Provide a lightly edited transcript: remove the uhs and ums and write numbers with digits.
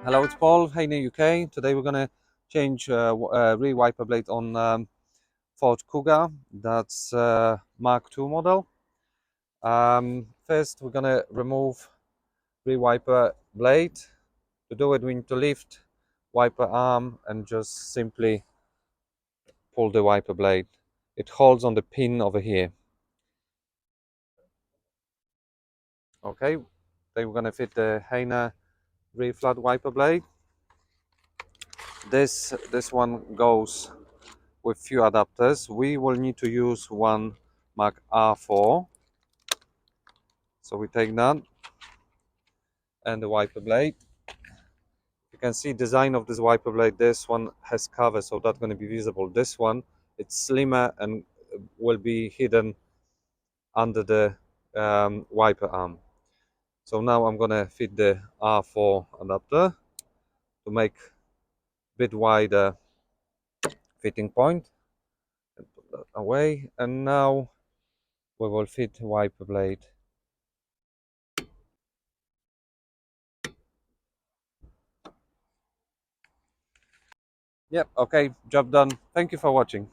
Hello, it's Paul, HEYNER UK. Today we're going to change rear wiper blade on Ford Kuga. That's Mark II model. First we're going to remove rear wiper blade. To do it we need to lift wiper arm and just simply pull the wiper blade. It holds on the pin over here. Okay, then we're going to fit the HEYNER rear flat wiper blade. This one goes with few adapters. We will need to use one Mark R4. So we take that and the wiper blade. You can see design of this wiper blade. This one has cover, so that's going to be visible. This one, it's slimmer and will be hidden under the wiper arm. So now I'm going to fit the R4 adapter to make a bit wider fitting point. And put that away. And now we will fit wiper blade. Yep, okay, job done. Thank you for watching.